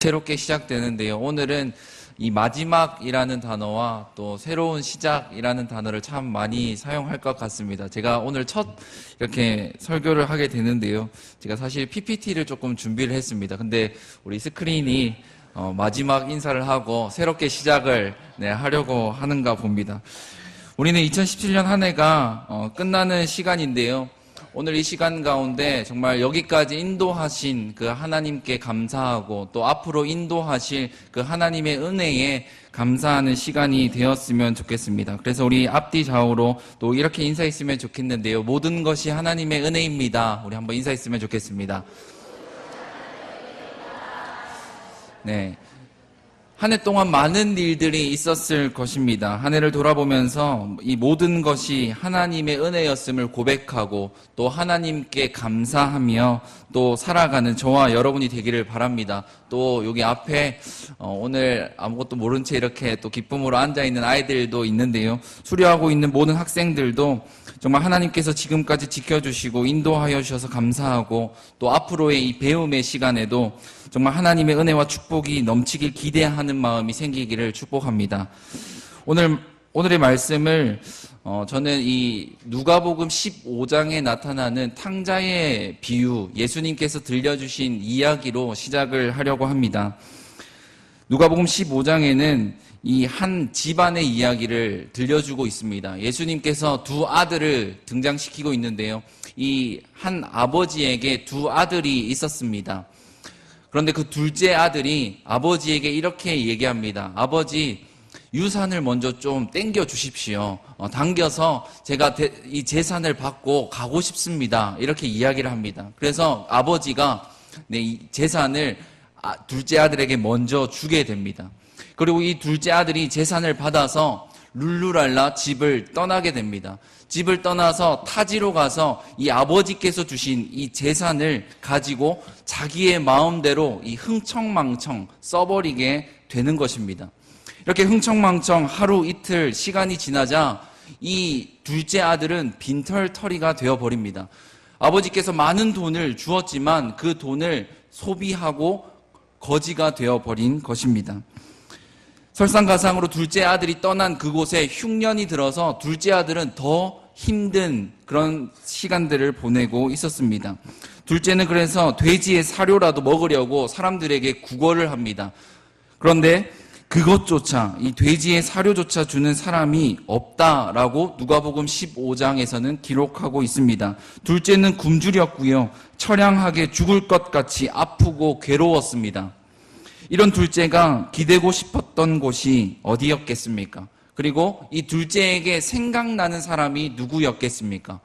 새롭게 시작되는데요. 오늘은 이 마지막이라는 단어와 또 새로운 시작이라는 단어를 참 많이 사용할 것 같습니다. 제가 오늘 첫 이렇게 설교를 하게 되는데요. 제가 사실 PPT를 조금 준비를 했습니다. 근데 우리 스크린이 마지막 인사를 하고 새롭게 시작을 하려고 하는가 봅니다. 우리는 2017년 한 해가 끝나는 시간인데요. 오늘 이 시간 가운데 정말 여기까지 인도하신 그 하나님께 감사하고 또 앞으로 인도하실 그 하나님의 은혜에 감사하는 시간이 되었으면 좋겠습니다. 그래서 우리 앞뒤 좌우로 또 이렇게 인사했으면 좋겠는데요. 모든 것이 하나님의 은혜입니다. 우리 한번 인사했으면 좋겠습니다. 네. 한 해 동안 많은 일들이 있었을 것입니다. 한 해를 돌아보면서 이 모든 것이 하나님의 은혜였음을 고백하고 또 하나님께 감사하며 또 살아가는 저와 여러분이 되기를 바랍니다. 또 여기 앞에 오늘 아무것도 모른 채 이렇게 또 기쁨으로 앉아있는 아이들도 있는데요. 수료하고 있는 모든 학생들도 정말 하나님께서 지금까지 지켜주시고 인도하여 주셔서 감사하고 또 앞으로의 이 배움의 시간에도 정말 하나님의 은혜와 축복이 넘치길 기대하는 마음이 생기기를 축복합니다. 오늘의 말씀을 저는 이 누가복음 15장에 나타나는 탕자의 비유, 예수님께서 들려주신 이야기로 시작을 하려고 합니다. 누가복음 15장에는 이 한 집안의 이야기를 들려주고 있습니다. 예수님께서 두 아들을 등장시키고 있는데요. 이 한 아버지에게 두 아들이 있었습니다. 그런데 그 둘째 아들이 아버지에게 이렇게 얘기합니다. 아버지, 유산을 먼저 좀 땡겨 주십시오. 당겨서 제가 이 재산을 받고 가고 싶습니다. 이렇게 이야기를 합니다. 그래서 아버지가 이 재산을 둘째 아들에게 먼저 주게 됩니다. 그리고 이 둘째 아들이 재산을 받아서 룰루랄라 집을 떠나게 됩니다. 집을 떠나서 타지로 가서 이 아버지께서 주신 이 재산을 가지고 자기의 마음대로 이 흥청망청 써버리게 되는 것입니다. 이렇게 흥청망청 하루 이틀 시간이 지나자 이 둘째 아들은 빈털터리가 되어버립니다. 아버지께서 많은 돈을 주었지만 그 돈을 소비하고 거지가 되어버린 것입니다. 설상가상으로 둘째 아들이 떠난 그곳에 흉년이 들어서 둘째 아들은 더 힘든 그런 시간들을 보내고 있었습니다. 둘째는 그래서 돼지의 사료라도 먹으려고 사람들에게 구걸을 합니다. 그런데 그것조차, 이 돼지의 사료조차 주는 사람이 없다라고 누가복음 15장에서는 기록하고 있습니다. 둘째는 굶주렸고요. 처량하게 죽을 것 같이 아프고 괴로웠습니다. 이런 둘째가 기대고 싶었던 곳이 어디였겠습니까? 그리고 이 둘째에게 생각나는 사람이 누구였겠습니까?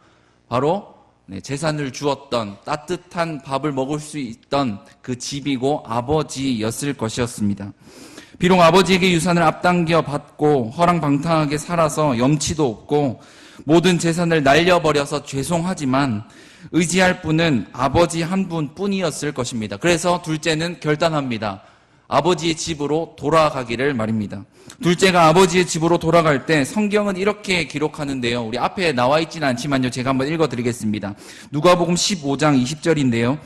바로 재산을 주었던 따뜻한 밥을 먹을 수 있던 그 집이고 아버지였을 것이었습니다. 비록 아버지에게 유산을 앞당겨 받고 허랑방탕하게 살아서 염치도 없고 모든 재산을 날려버려서 죄송하지만 의지할 분은 아버지 한 분뿐이었을 것입니다. 그래서 둘째는 결단합니다. 아버지의 집으로 돌아가기를 말입니다. 둘째가 아버지의 집으로 돌아갈 때 성경은 이렇게 기록하는데요. 우리 앞에 나와 있지는 않지만요. 제가 한번 읽어드리겠습니다. 누가복음 15장 20절인데요.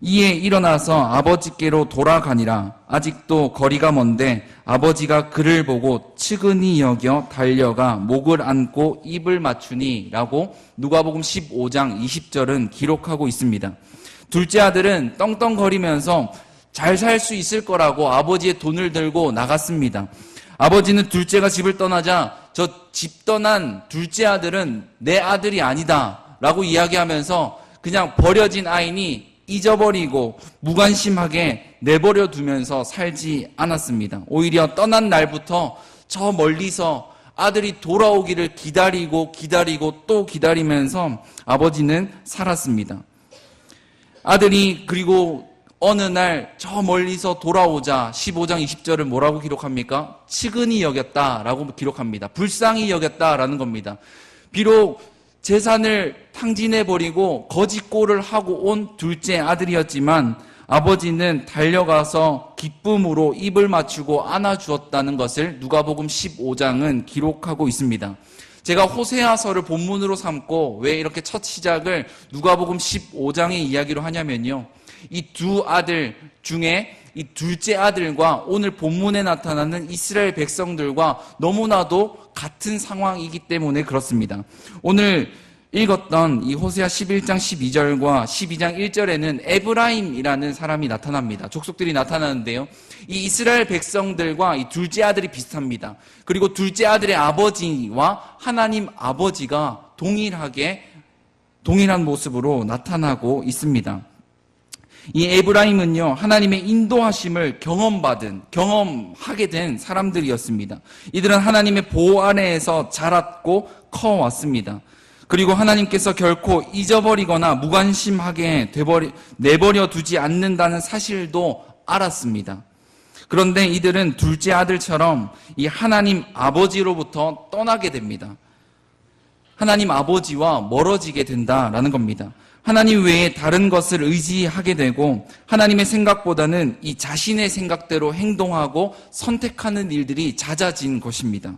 이에 일어나서 아버지께로 돌아가니라. 아직도 거리가 먼데 아버지가 그를 보고 측은히 여겨 달려가 목을 안고 입을 맞추니 라고 누가복음 15장 20절은 기록하고 있습니다. 둘째 아들은 떵떵거리면서 잘 살 수 있을 거라고 아버지의 돈을 들고 나갔습니다. 아버지는 둘째가 집을 떠나자 저 집 떠난 둘째 아들은 내 아들이 아니다 라고 이야기하면서 그냥 버려진 아이니 잊어버리고 무관심하게 내버려 두면서 살지 않았습니다. 오히려 떠난 날부터 저 멀리서 아들이 돌아오기를 기다리고 또 기다리면서 아버지는 살았습니다. 아들이 그리고 어느 날 저 멀리서 돌아오자 15장 20절은 뭐라고 기록합니까? 측은히 여겼다라고 기록합니다. 불쌍히 여겼다라는 겁니다. 비록 재산을 탕진해버리고 거짓골을 하고 온 둘째 아들이었지만 아버지는 달려가서 기쁨으로 입을 맞추고 안아주었다는 것을 누가복음 15장은 기록하고 있습니다. 제가 호세아서를 본문으로 삼고 왜 이렇게 첫 시작을 누가복음 15장의 이야기로 하냐면요. 이 두 아들 중에 이 둘째 아들과 오늘 본문에 나타나는 이스라엘 백성들과 너무나도 같은 상황이기 때문에 그렇습니다. 오늘 읽었던 이 호세아 11장 12절과 12장 1절에는 에브라임이라는 사람이 나타납니다. 족속들이 나타나는데요. 이 이스라엘 백성들과 이 둘째 아들이 비슷합니다. 그리고 둘째 아들의 아버지와 하나님 아버지가 동일한 모습으로 나타나고 있습니다. 이 에브라임은요, 하나님의 인도하심을 경험하게 된 사람들이었습니다. 이들은 하나님의 보호 아래에서 자랐고 커왔습니다. 그리고 하나님께서 결코 잊어버리거나 무관심하게 내버려 두지 않는다는 사실도 알았습니다. 그런데 이들은 둘째 아들처럼 이 하나님 아버지로부터 떠나게 됩니다. 하나님 아버지와 멀어지게 된다라는 겁니다. 하나님 외에 다른 것을 의지하게 되고 하나님의 생각보다는 이 자신의 생각대로 행동하고 선택하는 일들이 잦아진 것입니다.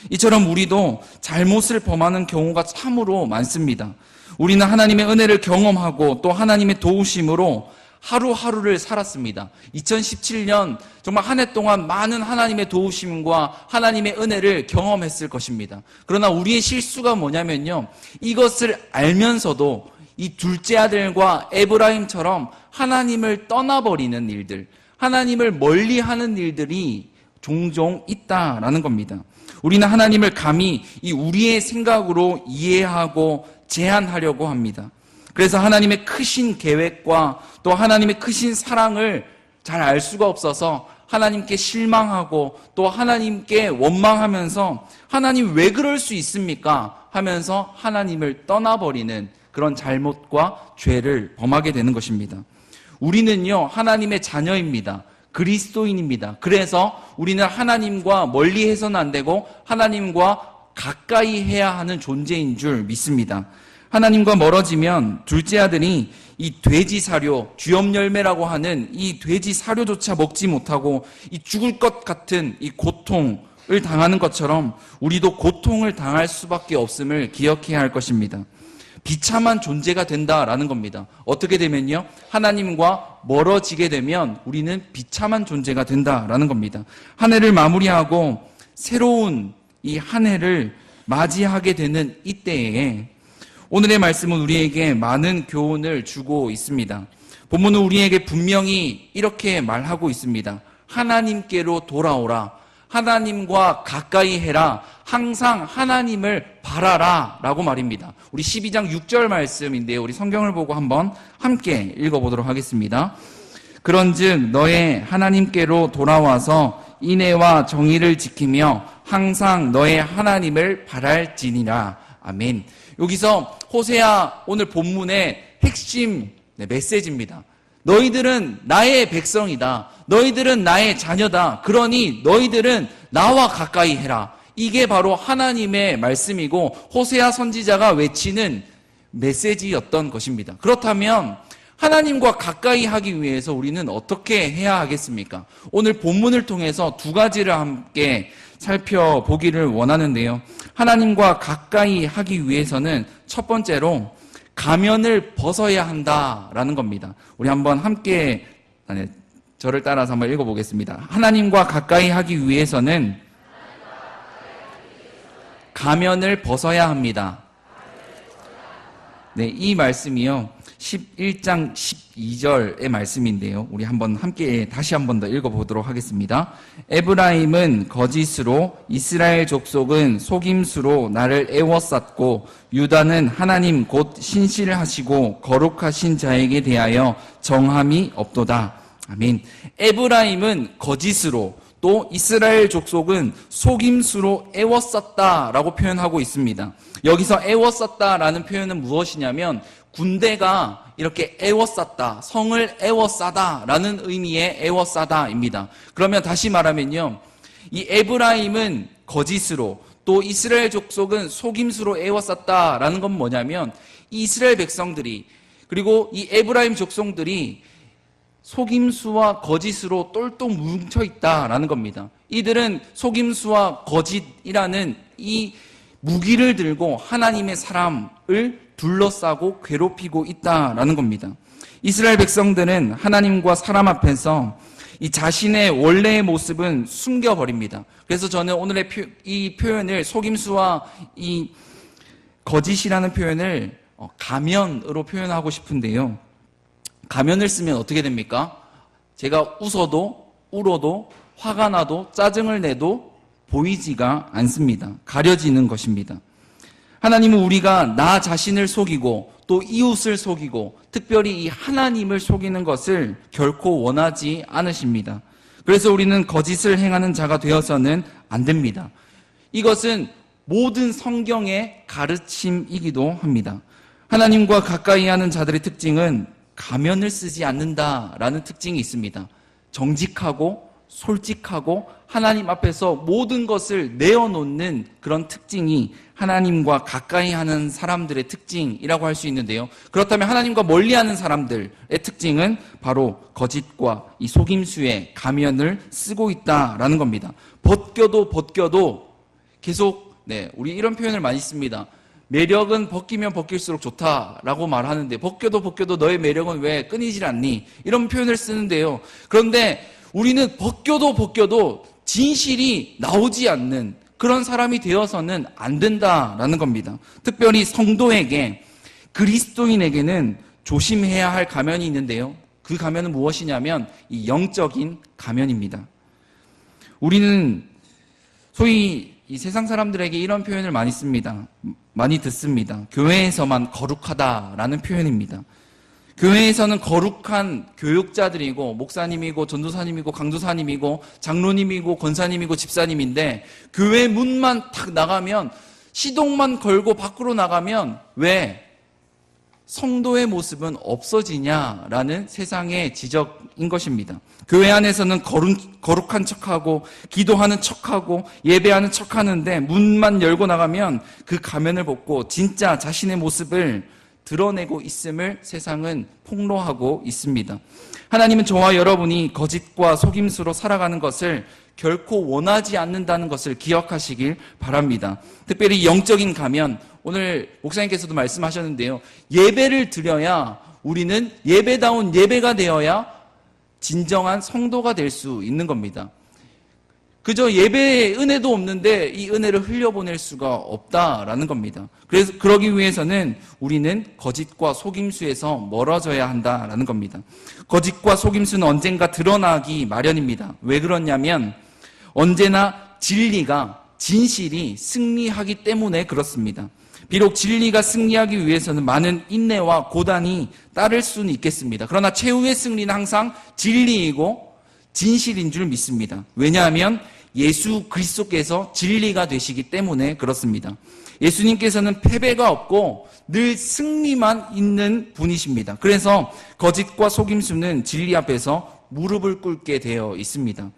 이처럼 우리도 잘못을 범하는 경우가 참으로 많습니다. 우리는 하나님의 은혜를 경험하고 또 하나님의 도우심으로 하루하루를 살았습니다. 2017년 정말 한 해 동안 많은 하나님의 도우심과 하나님의 은혜를 경험했을 것입니다. 그러나 우리의 실수가 뭐냐면요, 이것을 알면서도 이 둘째 아들과 에브라임처럼 하나님을 떠나버리는 일들, 하나님을 멀리하는 일들이 종종 있다라는 겁니다. 우리는 하나님을 감히 이 우리의 생각으로 이해하고 제한하려고 합니다. 그래서 하나님의 크신 계획과 또 하나님의 크신 사랑을 잘 알 수가 없어서 하나님께 실망하고 또 하나님께 원망하면서 하나님 왜 그럴 수 있습니까? 하면서 하나님을 떠나버리는 그런 잘못과 죄를 범하게 되는 것입니다. 우리는요, 하나님의 자녀입니다. 그리스도인입니다. 그래서 우리는 하나님과 멀리 해서는 안 되고 하나님과 가까이 해야 하는 존재인 줄 믿습니다. 하나님과 멀어지면 둘째 아들이 이 돼지 사료, 쥐염 열매라고 하는 이 돼지 사료조차 먹지 못하고 이 죽을 것 같은 이 고통을 당하는 것처럼 우리도 고통을 당할 수밖에 없음을 기억해야 할 것입니다. 비참한 존재가 된다라는 겁니다. 어떻게 되면요, 하나님과 멀어지게 되면 우리는 비참한 존재가 된다라는 겁니다. 한 해를 마무리하고 새로운 이 한 해를 맞이하게 되는 이때에 오늘의 말씀은 우리에게 많은 교훈을 주고 있습니다. 본문은 우리에게 분명히 이렇게 말하고 있습니다. 하나님께로 돌아오라. 하나님과 가까이 해라. 항상 하나님을 바라라 라고 말입니다. 우리 12장 6절 말씀인데요, 우리 성경을 보고 한번 함께 읽어보도록 하겠습니다. 그런즉 너의 하나님께로 돌아와서 인애와 정의를 지키며 항상 너의 하나님을 바랄지니라. 아멘. 여기서 호세아 오늘 본문의 핵심 메시지입니다. 너희들은 나의 백성이다. 너희들은 나의 자녀다. 그러니 너희들은 나와 가까이 해라. 이게 바로 하나님의 말씀이고 호세아 선지자가 외치는 메시지였던 것입니다. 그렇다면 하나님과 가까이 하기 위해서 우리는 어떻게 해야 하겠습니까? 오늘 본문을 통해서 두 가지를 함께 살펴보기를 원하는데요. 하나님과 가까이 하기 위해서는 첫 번째로 가면을 벗어야 한다라는 겁니다. 우리 한번 함께 저를 따라서 한번 읽어보겠습니다. 하나님과 가까이 하기 위해서는 가면을 벗어야 합니다. 네, 이 말씀이요, 11장 12절의 말씀인데요. 우리 한번 함께 다시 한번 더 읽어보도록 하겠습니다. 에브라임은 거짓으로, 이스라엘 족속은 속임수로 나를 애워쌌고, 유다는 하나님 곧 신실하시고 거룩하신 자에게 대하여 정함이 없도다. 아멘. 에브라임은 거짓으로, 또 이스라엘 족속은 속임수로 애워쌌다라고 표현하고 있습니다. 여기서 애워쌌다라는 표현은 무엇이냐면 군대가 이렇게 애워쌌다, 성을 애워싸다라는 의미의 애워싸다입니다. 그러면 다시 말하면요, 이 에브라임은 거짓으로 또 이스라엘 족속은 속임수로 애워쌌다라는 건 뭐냐면 이 이스라엘 백성들이 그리고 이 에브라임 족속들이 속임수와 거짓으로 똘똘 뭉쳐 있다라는 겁니다. 이들은 속임수와 거짓이라는 이 무기를 들고 하나님의 사람을 둘러싸고 괴롭히고 있다라는 겁니다. 이스라엘 백성들은 하나님과 사람 앞에서 이 자신의 원래의 모습은 숨겨버립니다. 그래서 저는 오늘의 이 표현을 속임수와 이 거짓이라는 표현을 가면으로 표현하고 싶은데요. 가면을 쓰면 어떻게 됩니까? 제가 웃어도 울어도 화가 나도 짜증을 내도 보이지가 않습니다. 가려지는 것입니다. 하나님은 우리가 나 자신을 속이고 또 이웃을 속이고 특별히 이 하나님을 속이는 것을 결코 원하지 않으십니다. 그래서 우리는 거짓을 행하는 자가 되어서는 안 됩니다. 이것은 모든 성경의 가르침이기도 합니다. 하나님과 가까이 하는 자들의 특징은 가면을 쓰지 않는다라는 특징이 있습니다. 정직하고 솔직하고 하나님 앞에서 모든 것을 내어놓는 그런 특징이 하나님과 가까이 하는 사람들의 특징이라고 할 수 있는데요. 그렇다면 하나님과 멀리하는 사람들의 특징은 바로 거짓과 이 속임수의 가면을 쓰고 있다라는 겁니다. 벗겨도 계속 우리 이런 표현을 많이 씁니다. 매력은 벗기면 벗길수록 좋다라고 말하는데 벗겨도 너의 매력은 왜 끊이질 않니? 이런 표현을 쓰는데요. 그런데 우리는 벗겨도 진실이 나오지 않는 그런 사람이 되어서는 안 된다라는 겁니다. 특별히 성도에게, 그리스도인에게는 조심해야 할 가면이 있는데요. 그 가면은 무엇이냐면 이 영적인 가면입니다. 우리는 소위 이 세상 사람들에게 이런 표현을 많이 씁니다. 많이 듣습니다. 교회에서만 거룩하다라는 표현입니다. 교회에서는 거룩한 교육자들이고 목사님이고 전도사님이고 강도사님이고 장로님이고 권사님이고 집사님인데 교회 문만 탁 나가면 시동만 걸고 밖으로 나가면 왜 성도의 모습은 없어지냐라는 세상의 지적인 것입니다. 교회 안에서는 거룩한 척하고 기도하는 척하고 예배하는 척하는데 문만 열고 나가면 그 가면을 벗고 진짜 자신의 모습을 드러내고 있음을 세상은 폭로하고 있습니다. 하나님은 저와 여러분이 거짓과 속임수로 살아가는 것을 결코 원하지 않는다는 것을 기억하시길 바랍니다. 특별히 영적인 가면, 오늘 목사님께서도 말씀하셨는데요. 예배를 드려야 우리는 예배다운 예배가 되어야 진정한 성도가 될 수 있는 겁니다. 그저 예배의 은혜도 없는데 이 은혜를 흘려보낼 수가 없다라는 겁니다. 그래서 그러기 위해서는 우리는 거짓과 속임수에서 멀어져야 한다라는 겁니다. 거짓과 속임수는 언젠가 드러나기 마련입니다. 왜 그러냐면 언제나 진실이 승리하기 때문에 그렇습니다. 비록 진리가 승리하기 위해서는 많은 인내와 고단이 따를 수는 있겠습니다. 그러나 최후의 승리는 항상 진리이고 진실인 줄 믿습니다. 왜냐하면 예수 그리스도께서 진리가 되시기 때문에 그렇습니다. 예수님께서는 패배가 없고 늘 승리만 있는 분이십니다. 그래서 거짓과 속임수는 진리 앞에서 무릎을 꿇게 되어 있습니다.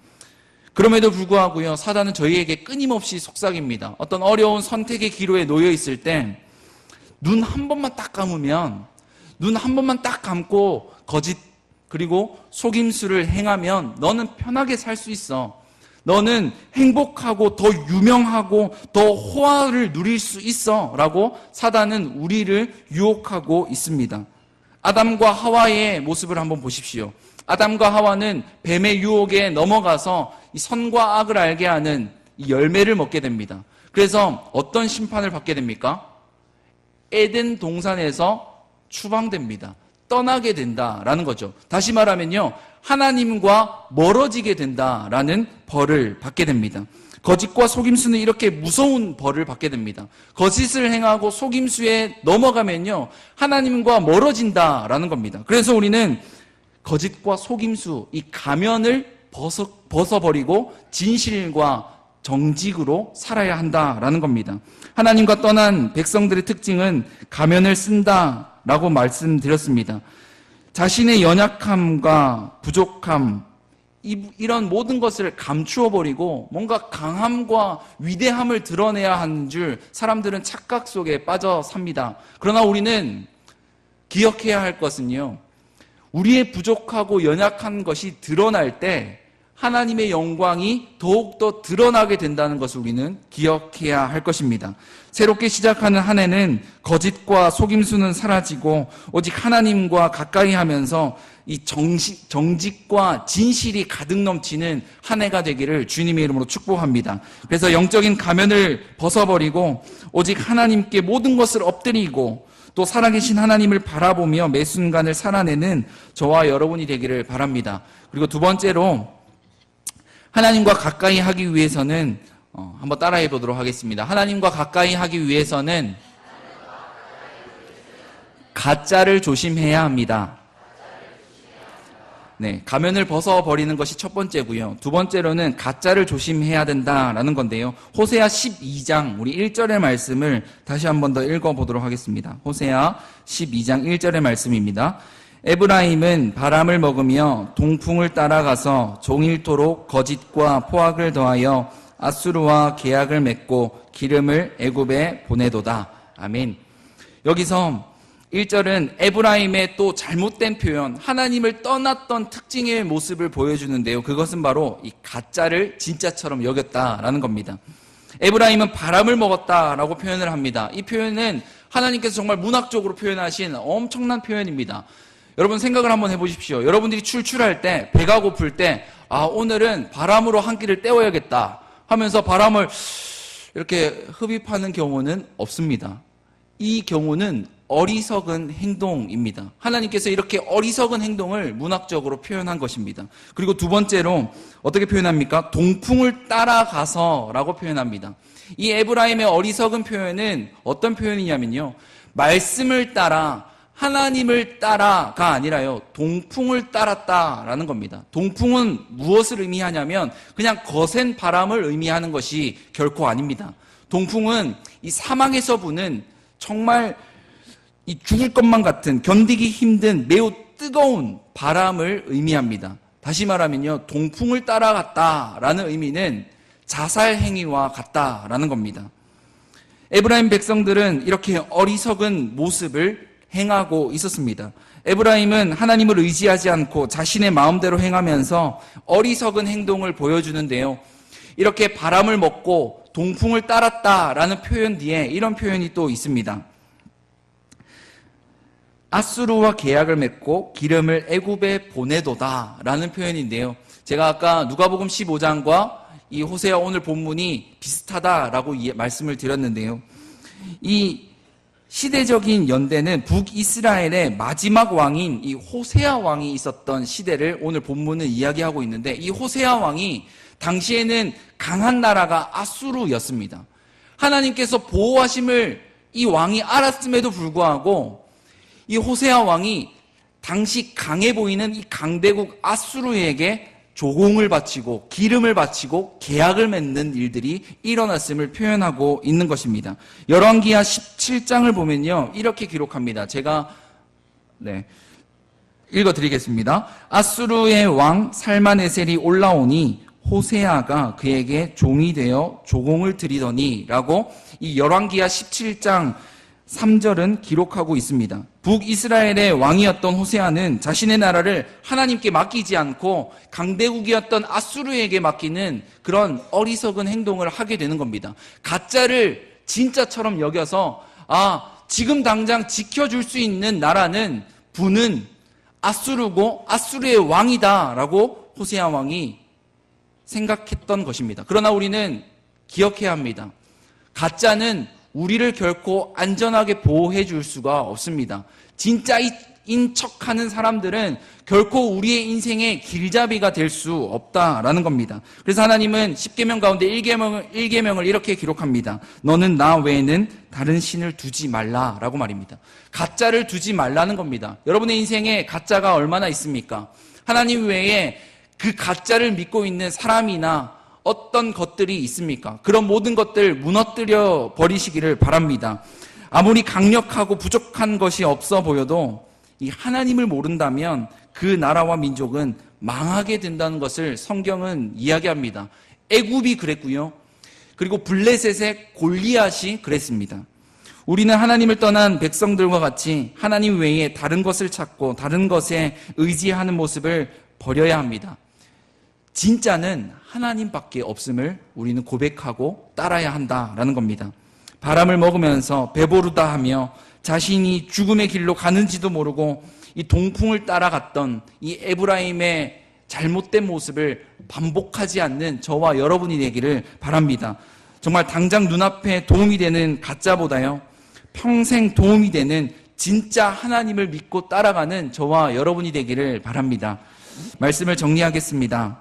그럼에도 불구하고요, 사단은 저희에게 끊임없이 속삭입니다. 어떤 어려운 선택의 기로에 놓여 있을 때 눈 한 번만 딱 감으면, 눈 한 번만 딱 감고 거짓 그리고 속임수를 행하면 너는 편하게 살 수 있어. 너는 행복하고 더 유명하고 더 호화를 누릴 수 있어 라고 사단은 우리를 유혹하고 있습니다. 아담과 하와의 모습을 한번 보십시오. 아담과 하와는 뱀의 유혹에 넘어가서 이 선과 악을 알게 하는 이 열매를 먹게 됩니다. 그래서 어떤 심판을 받게 됩니까? 에덴 동산에서 추방됩니다. 떠나게 된다라는 거죠. 다시 말하면요, 하나님과 멀어지게 된다라는 벌을 받게 됩니다. 거짓과 속임수는 이렇게 무서운 벌을 받게 됩니다. 거짓을 행하고 속임수에 넘어가면요, 하나님과 멀어진다라는 겁니다. 그래서 우리는 거짓과 속임수, 이 가면을 벗어버리고 진실과 정직으로 살아야 한다라는 겁니다. 하나님과 떠난 백성들의 특징은 가면을 쓴다라고 말씀드렸습니다. 자신의 연약함과 부족함, 이런 모든 것을 감추어버리고 뭔가 강함과 위대함을 드러내야 하는 줄 사람들은 착각 속에 빠져 삽니다. 그러나 우리는 기억해야 할 것은요, 우리의 부족하고 연약한 것이 드러날 때 하나님의 영광이 더욱더 드러나게 된다는 것을 우리는 기억해야 할 것입니다. 새롭게 시작하는 한 해는 거짓과 속임수는 사라지고 오직 하나님과 가까이 하면서 이 정직과 진실이 가득 넘치는 한 해가 되기를 주님의 이름으로 축복합니다. 그래서 영적인 가면을 벗어버리고 오직 하나님께 모든 것을 엎드리고 또 살아계신 하나님을 바라보며 매 순간을 살아내는 저와 여러분이 되기를 바랍니다. 그리고 두 번째로 하나님과 가까이 하기 위해서는 한번 따라해 보도록 하겠습니다. 하나님과 가까이 하기 위해서는 가짜를 조심해야 합니다. 네, 가면을 벗어버리는 것이 첫 번째고요. 두 번째로는 가짜를 조심해야 된다라는 건데요. 호세아 12장 우리 1절의 말씀을 다시 한 번 더 읽어보도록 하겠습니다. 호세아 12장 1절의 말씀입니다. 에브라임은 바람을 먹으며 동풍을 따라가서 종일토록 거짓과 포악을 더하여 아수르와 계약을 맺고 기름을 애굽에 보내도다. 아멘. 여기서 1절은 에브라임의 또 잘못된 표현, 하나님을 떠났던 특징의 모습을 보여주는데요. 그것은 바로 이 가짜를 진짜처럼 여겼다라는 겁니다. 에브라임은 바람을 먹었다라고 표현을 합니다. 이 표현은 하나님께서 정말 문학적으로 표현하신 엄청난 표현입니다. 여러분 생각을 한번 해보십시오. 여러분들이 출출할 때, 배가 고플 때, 오늘은 바람으로 한 끼를 때워야겠다 하면서 바람을 이렇게 흡입하는 경우는 없습니다. 이 경우는 어리석은 행동입니다. 하나님께서 이렇게 어리석은 행동을 문학적으로 표현한 것입니다. 그리고 두 번째로 어떻게 표현합니까? 동풍을 따라가서라고 표현합니다. 이 에브라임의 어리석은 표현은 어떤 표현이냐면요. 말씀을 따라 하나님을 따라가 아니라요. 동풍을 따랐다라는 겁니다. 동풍은 무엇을 의미하냐면 그냥 거센 바람을 의미하는 것이 결코 아닙니다. 동풍은 이 사막에서 부는 정말 이 죽을 것만 같은 견디기 힘든 매우 뜨거운 바람을 의미합니다. 다시 말하면요. 동풍을 따라갔다라는 의미는 자살 행위와 같다라는 겁니다. 에브라임 백성들은 이렇게 어리석은 모습을 행하고 있었습니다. 에브라임은 하나님을 의지하지 않고 자신의 마음대로 행하면서 어리석은 행동을 보여주는데요. 이렇게 바람을 먹고 동풍을 따랐다라는 표현 뒤에 이런 표현이 또 있습니다. 아수르와 계약을 맺고 기름을 애굽에 보내도다라는 표현인데요. 제가 아까 누가복음 15장과 이 호세아 오늘 본문이 비슷하다라고 말씀을 드렸는데요. 이 시대적인 연대는 북이스라엘의 마지막 왕인 이 호세아 왕이 있었던 시대를 오늘 본문은 이야기하고 있는데 이 호세아 왕이 당시에는 강한 나라가 아수르였습니다. 하나님께서 보호하심을 이 왕이 알았음에도 불구하고 이 호세아 왕이 당시 강해 보이는 이 강대국 아수르에게 조공을 바치고 기름을 바치고 계약을 맺는 일들이 일어났음을 표현하고 있는 것입니다. 열왕기하 17장을 보면요. 이렇게 기록합니다. 제가 읽어드리겠습니다. 아수르의 왕 살마네셀이 올라오니 호세아가 그에게 종이 되어 조공을 드리더니 라고 이 열왕기하 17장 3절은 기록하고 있습니다. 북이스라엘의 왕이었던 호세아는 자신의 나라를 하나님께 맡기지 않고 강대국이었던 아수르에게 맡기는 그런 어리석은 행동을 하게 되는 겁니다. 가짜를 진짜처럼 여겨서 지금 당장 지켜줄 수 있는 나라는 부는 아수르고 아수르의 왕이다라고 호세아 왕이 생각했던 것입니다. 그러나 우리는 기억해야 합니다. 가짜는 우리를 결코 안전하게 보호해 줄 수가 없습니다. 진짜인 척하는 사람들은 결코 우리의 인생의 길잡이가 될 수 없다라는 겁니다. 그래서 하나님은 10계명 가운데 1계명을 이렇게 기록합니다. 너는 나 외에는 다른 신을 두지 말라라고 말입니다. 가짜를 두지 말라는 겁니다. 여러분의 인생에 가짜가 얼마나 있습니까? 하나님 외에 그 가짜를 믿고 있는 사람이나 어떤 것들이 있습니까? 그런 모든 것들 무너뜨려 버리시기를 바랍니다. 아무리 강력하고 부족한 것이 없어 보여도 이 하나님을 모른다면 그 나라와 민족은 망하게 된다는 것을 성경은 이야기합니다. 애굽이 그랬고요. 그리고 블레셋의 골리앗이 그랬습니다. 우리는 하나님을 떠난 백성들과 같이 하나님 외에 다른 것을 찾고 다른 것에 의지하는 모습을 버려야 합니다. 진짜는 하나님밖에 없음을 우리는 고백하고 따라야 한다라는 겁니다. 바람을 먹으면서 배부르다 하며 자신이 죽음의 길로 가는지도 모르고 이 동풍을 따라갔던 이 에브라임의 잘못된 모습을 반복하지 않는 저와 여러분이 되기를 바랍니다. 정말 당장 눈앞에 도움이 되는 가짜보다요, 평생 도움이 되는 진짜 하나님을 믿고 따라가는 저와 여러분이 되기를 바랍니다. 말씀을 정리하겠습니다.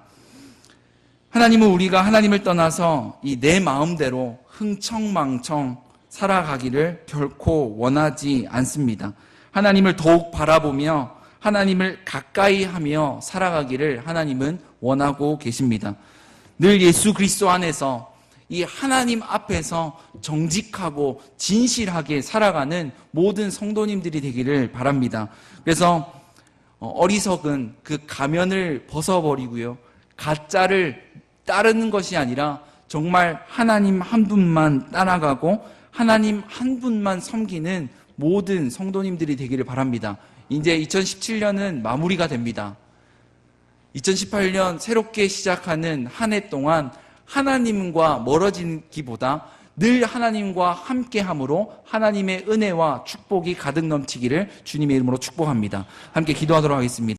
하나님은 우리가 하나님을 떠나서 이 내 마음대로 흥청망청 살아가기를 결코 원하지 않습니다. 하나님을 더욱 바라보며 하나님을 가까이 하며 살아가기를 하나님은 원하고 계십니다. 늘 예수 그리스도 안에서 이 하나님 앞에서 정직하고 진실하게 살아가는 모든 성도님들이 되기를 바랍니다. 그래서 어리석은 그 가면을 벗어버리고요, 가짜를 따르는 것이 아니라 정말 하나님 한 분만 따라가고 하나님 한 분만 섬기는 모든 성도님들이 되기를 바랍니다. 이제 2017년은 마무리가 됩니다. 2018년 새롭게 시작하는 한 해 동안 하나님과 멀어지기보다 늘 하나님과 함께함으로 하나님의 은혜와 축복이 가득 넘치기를 주님의 이름으로 축복합니다. 함께 기도하도록 하겠습니다.